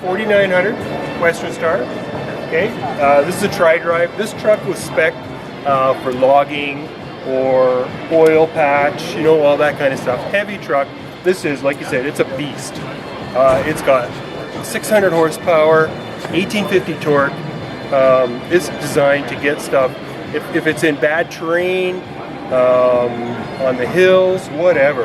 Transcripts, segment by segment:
4900 Western Star. Okay, this is a tri-drive. This truck was spec'd for logging or oil patch, you know, all that kind of stuff. Heavy truck. This is, like you said, it's a beast. It's got 600 horsepower, 1850 torque. It's designed to get stuff, if it's in bad terrain, on the hills, whatever.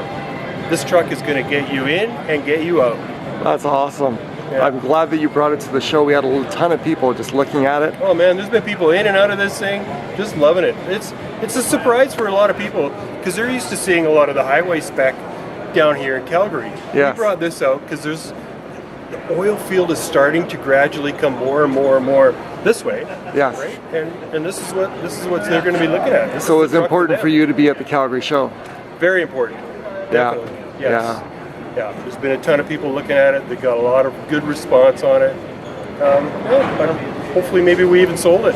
This truck is going to get you in and get you out. That's awesome. Yeah. I'm glad that you brought it to the show. We had a ton of people just looking at it. Oh man, there's been people in and out of this thing just loving it. It's a surprise for a lot of people because they're used to seeing a lot of the highway spec down here in Calgary. Yes. We brought this out because the oil field is starting to gradually come more and more and more this way. Yes. Right? And this is what they're going to be looking at. So it's important for you to be at the Calgary show. Very important. Definitely. Yeah. Yes. Yeah. There's been a ton of people looking at it. They got a lot of good response on it. Hopefully, maybe we even sold it.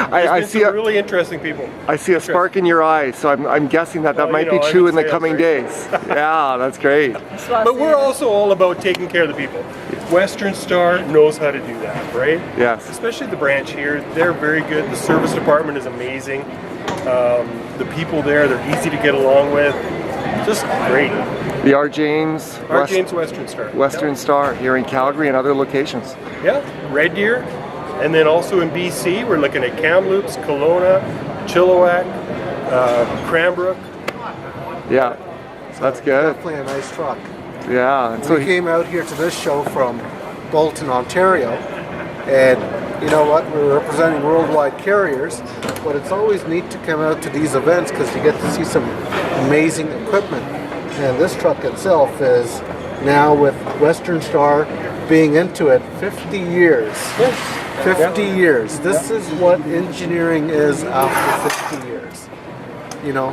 I see some really interesting people. I see a spark in your eye, so I'm guessing that might be true in the coming days. Yeah, that's great. But we're also all about taking care of the people. Western Star knows how to do that, right? Yes. Especially the branch here, they're very good. The service department is amazing. The people there, they're easy to get along with. Just great. The RJames Western Star. Western Star here in Calgary and other locations. Yeah, Red Deer. And then also in BC, we're looking at Kamloops, Kelowna, Chilliwack, Cranbrook. Yeah, so that's good. Definitely a nice truck. Yeah. And so we came out here to this show from Bolton, Ontario, and you know what? We're representing worldwide carriers, but it's always neat to come out to these events because you get to see some amazing equipment. And this truck itself is now with Western Star being into it 50 years. 50 years. This is what engineering is after 50 years. You know,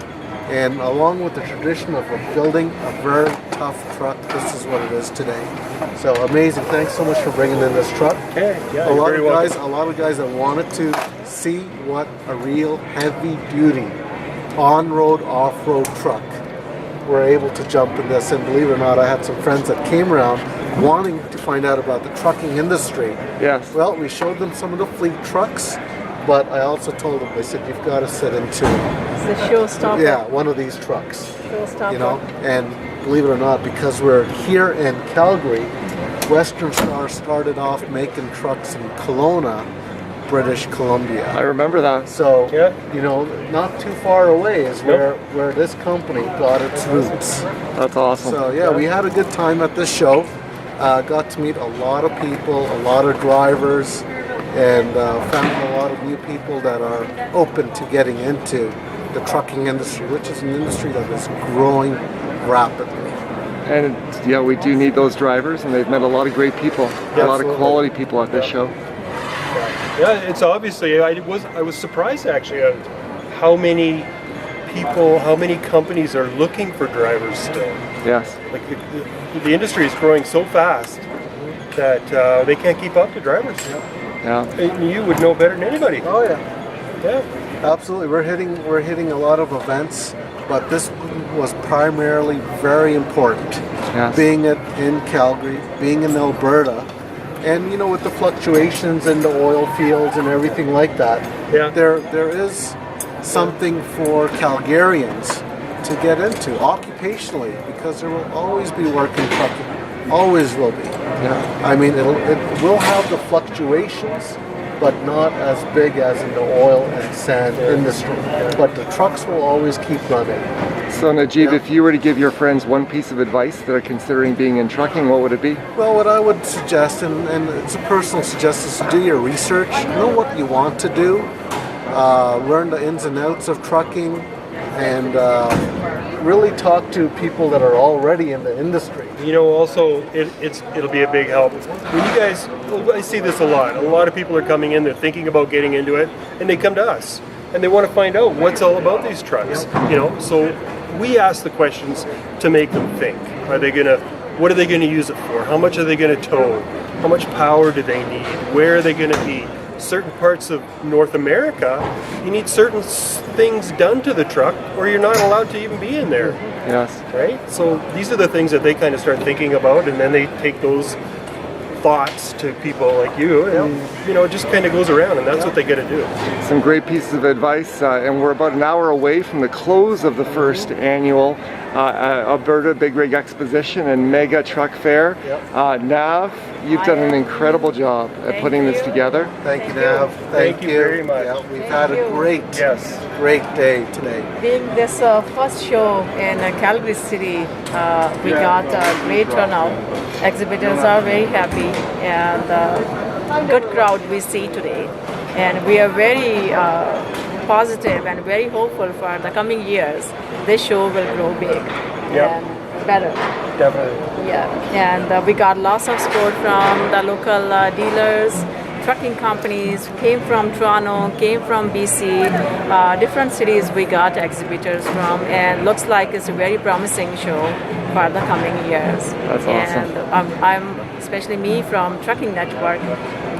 and along with the tradition of building a very tough truck, this is what it is today. So amazing. Thanks so much for bringing in this truck. Okay. Yeah, a lot of guys that wanted to see what a real heavy duty on-road, off-road truck were able to jump in this. And believe it or not, I had some friends that came around wanting to find out about the trucking industry. Yes. Well, we showed them some of the fleet trucks, but I also told them, I said, you've got to sit into it's a showstopper. Yeah, one of these trucks. Showstopper. You know, and believe it or not, because we're here in Calgary, Western Star started off making trucks in Kelowna, British Columbia. I remember that. So, you know, not too far away is where this company got its roots. That's awesome. So, yeah, we had a good time at this show. Got to meet a lot of people, a lot of drivers, and found a lot of new people that are open to getting into the trucking industry, which is an industry that is growing rapidly. And yeah, we do need those drivers, and they've met a lot of great people, a lot of quality people at this show. Yeah, it's obviously, I was surprised actually on how many people, how many companies are looking for drivers still. Yes. Like the industry is growing so fast that they can't keep up to drivers. Yeah. And you would know better than anybody. Oh yeah. Yeah. Absolutely. We're hitting a lot of events, but this was primarily very important. Yes. Being in Calgary, being in Alberta, and you know, with the fluctuations in the oil fields and everything like that, there is something for Calgarians to get into occupationally, because there will always be work in trucking. Always will be. Yeah. I mean, it will have the fluctuations, but not as big as in the oil and sand industry. But the trucks will always keep running. So Najib, if you were to give your friends one piece of advice that are considering being in trucking, what would it be? Well, what I would suggest, and it's a personal suggestion, is to do your research, know what you want to do, learn the ins and outs of trucking, and really talk to people that are already in the industry. You know, also, it'll be a big help. When you guys, I see this a lot of people are coming in, they're thinking about getting into it, and they come to us, and they want to find out what's all about these trucks, you know, so we ask the questions to make them think. What are they gonna use it for? How much are they gonna tow? How much power do they need? Where are they gonna be? certain parts of North America, you need certain things done to the truck, or you're not allowed to even be in there. Yes. Right? So these are the things that they kind of start thinking about, and then they take those thoughts to people like you, and it just kind of goes around, and that's what they get to do. Some great pieces of advice, and we're about an hour away from the close of the first annual Alberta Big Rig Exposition and Mega Truck Fair. Nav, you've done an incredible job at putting this together. Thank you, Nav. Thank you very much. Yeah, we've had a great day today. Being this first show in Calgary City, we got a great turnout. Exhibitors are very happy, and good crowd we see today. And we are very positive and very hopeful for the coming years. This show will grow big and better. Definitely. Yeah, and we got lots of support from the local dealers, trucking companies, came from Toronto, came from BC, different cities we got exhibitors from, and looks like it's a very promising show for the coming years. That's awesome. And I'm, especially me from Trucking Network,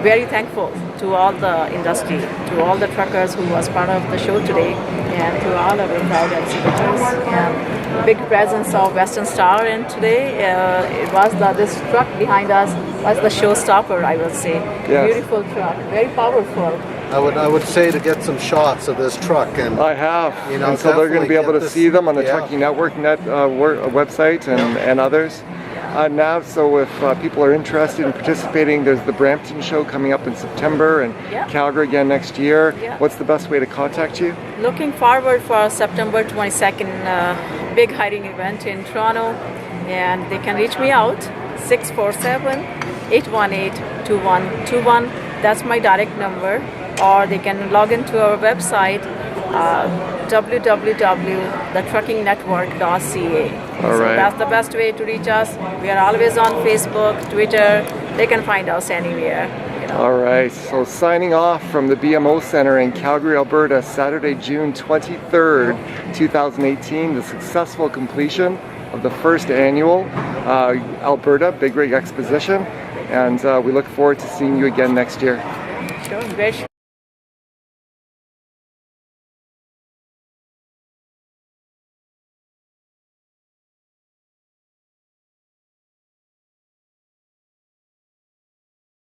very thankful to all the industry, to all the truckers who was part of the show today, and to all our proud exhibitors. And big presence of Western Star in today. It was this truck behind us was the showstopper, I would say. Yes. Beautiful truck, very powerful. I would say to get some shots of this truck, and I have, and so they're going to be able to see them on the Trucking Network website and others. Now, so if people are interested in participating, there's the Brampton show coming up in September, and Calgary again next year. What's the best way to contact you? Looking forward for September 22nd, big hiring event in Toronto, and they can reach me out, 647-818-2121. That's my direct number, or they can log into our website, www.thetruckingnetwork.ca. All right. That's the best way to reach us. We are always on Facebook, Twitter. They can find us anywhere. All right. So signing off from the BMO Center in Calgary, Alberta, Saturday, June 23rd, 2018, the successful completion of the first annual Alberta Big Rig Exposition. And we look forward to seeing you again next year. Sure, great.